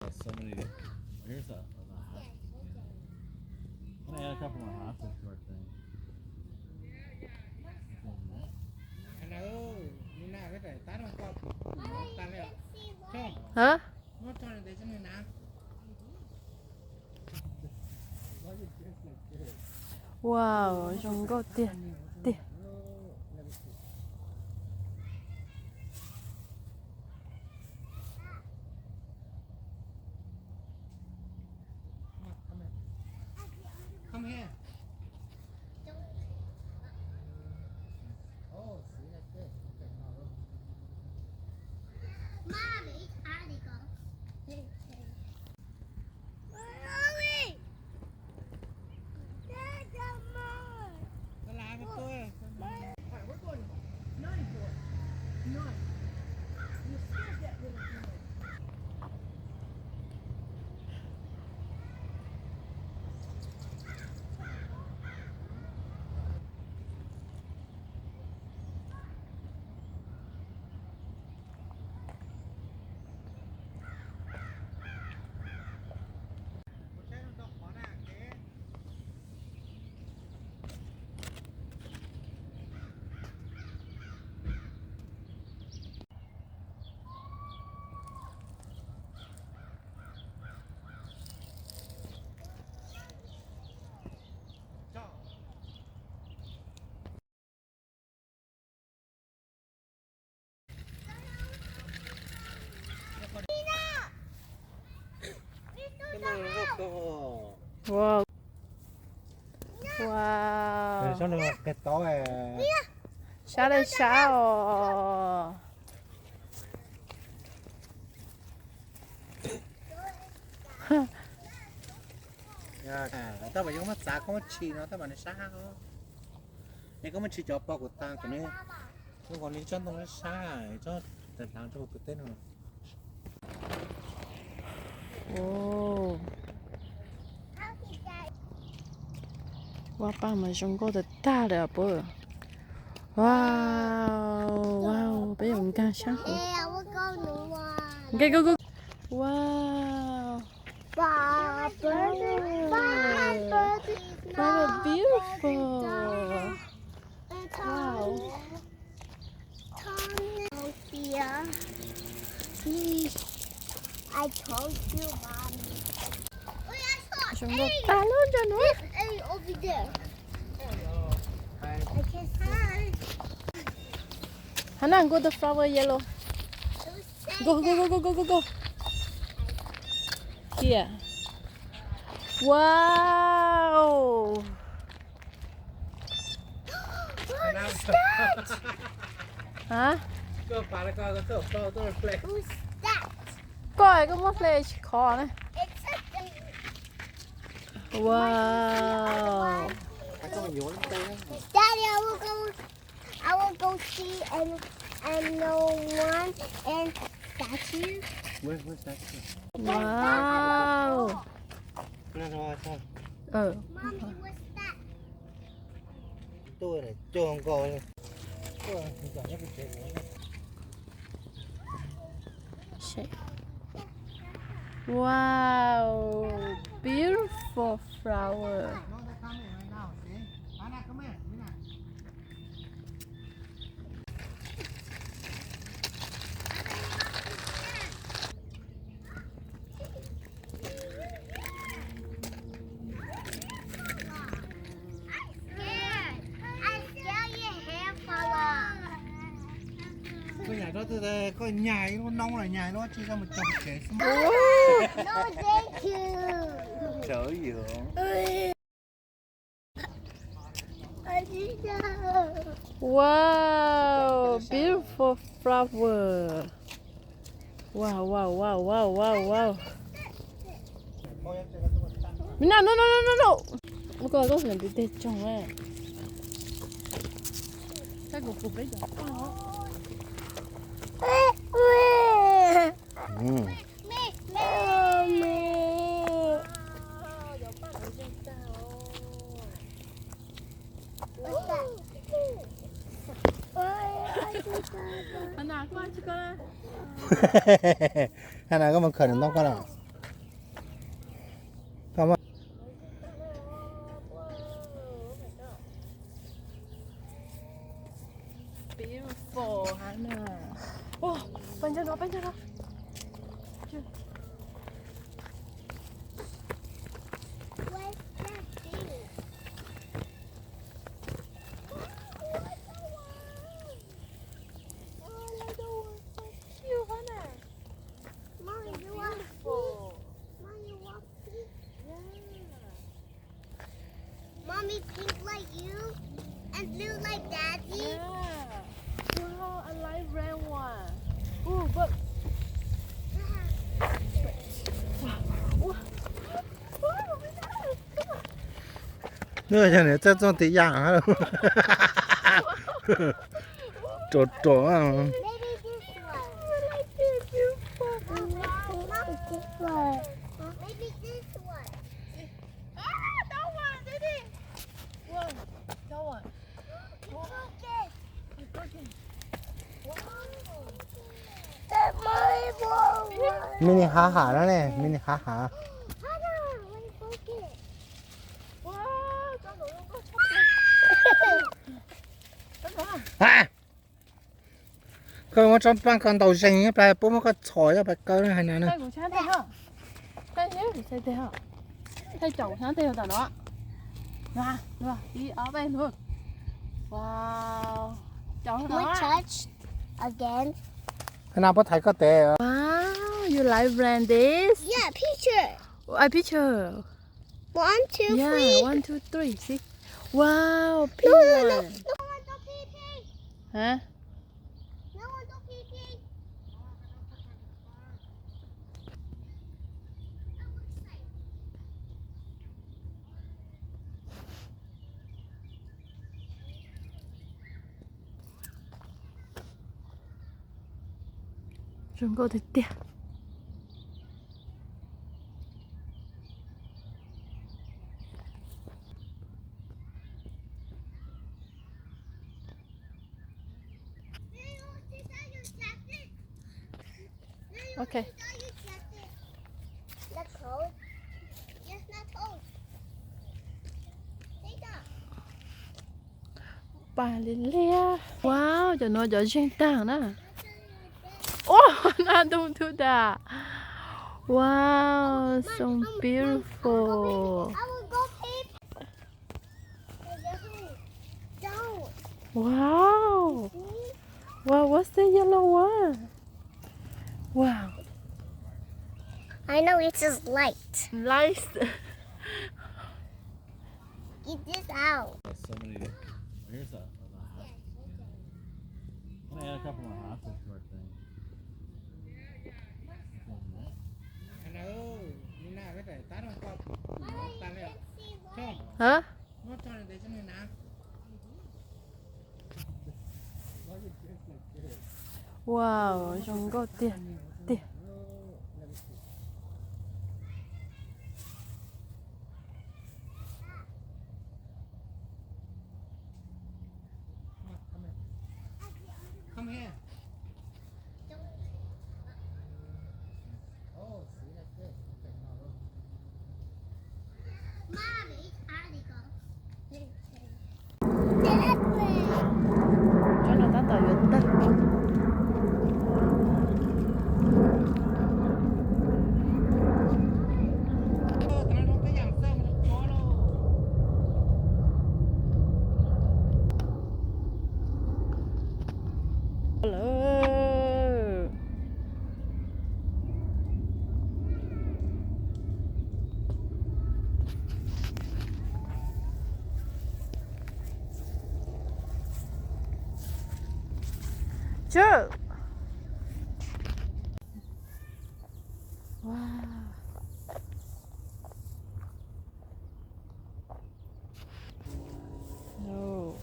So many. Here's a hat. Can I add a couple more hats to our thing? อันนั้นนี่น่าไม่ได้ตาต้องกอบตาเลยช่องฮะนวดจอนเดี๋ยวจะมีน้ำ 와우, 정거 띠, 띠. Come here. Oh, see, that's good. Okay, now look. Mommy, Daddy go. Cái lá cái tôi. We're going 94. 9. You still get rid of me. 와우. 와우. Cho nó cái to này. 샤를 샤오. Tao phải dùng mắt giá có mắt chi nó tao bảo nó xa không? Này có mắt chi cho bao của ta cái này. Không còn liên chân tao nó xa cho tận tháng cho cái tên rồi. 오. 와, 빵만 정거的大了不？와우, 와우, 被我们看下河。 Yeah, we're going to one. Okay, go, go. 와우. Wow, beautiful. Wow. Sophia, please. I told you, Mommy. Oh, yeah, I saw 정거 A. 달라잖아. A over there. Hi. I can see. 하나 go the flower yellow. Go, go, go, go, go, go, go. Here. Wow. Hả? Cơ phá là coi cái tổ tôi play. Who's that? Coi cái móc lên khó này. It's a Wow. Ai có mình nhốn đây. Daddy, I will go see and no one and statue. Where's that? Wow. Nó rồi thôi. Mommy, what's that? Tôi này trường coi. Tôi chẳng biết cái gì. Wow. Beautiful flower. Cái nhà đó tôi có nhài nó nông là nhài nó chỉ ra một chồng trẻ. No, thank you. Trở dưỡng. Wow. Beautiful flower. Wow, wow, wow, wow, wow, wow. Mina, no, no, no, no, no. Một cái là bị tê chồng ấy. Cái cục đấy nhỏ quá hả? 하나, 꼬아치 거라. 하나가 뭐 그런 거 거라. nữa cho nên cho tí dạng hả trộn trộn à Maybe this one. This one. Maybe this one. Don't want, Daddy. Whoa, don't want. That's my one. มินิขาขาแล้วเนี่ยมินิขาขา Hana, let me poke it. Wow, cho nó luôn có à cơ mà trong ban con đầu rình á phải bố mà có chổi ra phải cơ nó hay nào nữa Tay của cha tay hả? Tay nhé, tay tay hả? Tay chậu cha tay hả đó? Nè, đi ở bên luôn. Wow, chậu Can we đó. touch again? cái nào có thấy có tệ Wow, you like brand this? Yeah, picture. I picture. 1, 2, 3. Yeah, 1, 2, 3. See? Wow, pink No, no, no. one. No one do pee. Hả? No one do pee. Chúng có thể tiệt. Okay. That's cold. Yes, not cold. Take that. Bà lên lia. Wow, cho nó cho riêng tảng nè. Oh, not don't do that. Wow, so beautiful. I will go pee. Don't. Wow. Wow, what's the yellow one? Wow, I know it's just light. nice. Get this out. There's so many. Here's a half. Can I add a couple more hosses to our thing? anh ơi như nào cái này tát không con tát lên không Hả? nó cho này để cho này nào Wow, chúng có tiền. Tiền. come here oh see that's good Mommy, how'd it go? Cho nó tắt tỏi gần ta. nó cái dạng sơ mà nó chó đâu Hello. Sure. Wow. No.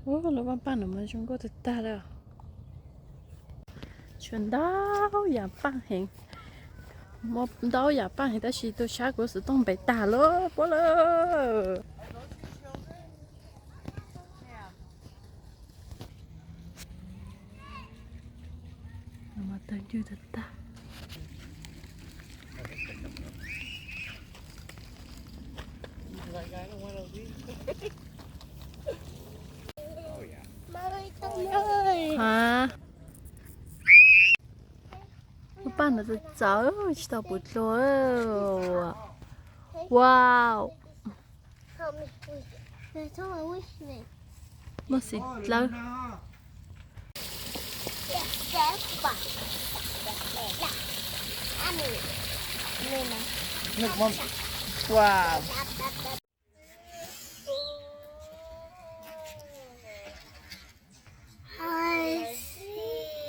Oh, nó bắn bắn mà chúng có thể ta đâu. Chuyện đóอย่าปั้งเห็นmột đóอย่าปั้งเห็นแต่是ตัวช้าก็是ต้องไปตาเลย过了mà tới chưa được ta Mommy, don't. hả nó bán nó rất dở chỉ tao bút rồi wow Help me. That's all I wish me. nó xịt lâu Yes, that's fun. I mean, nước mắm wow I see.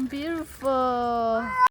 beautiful.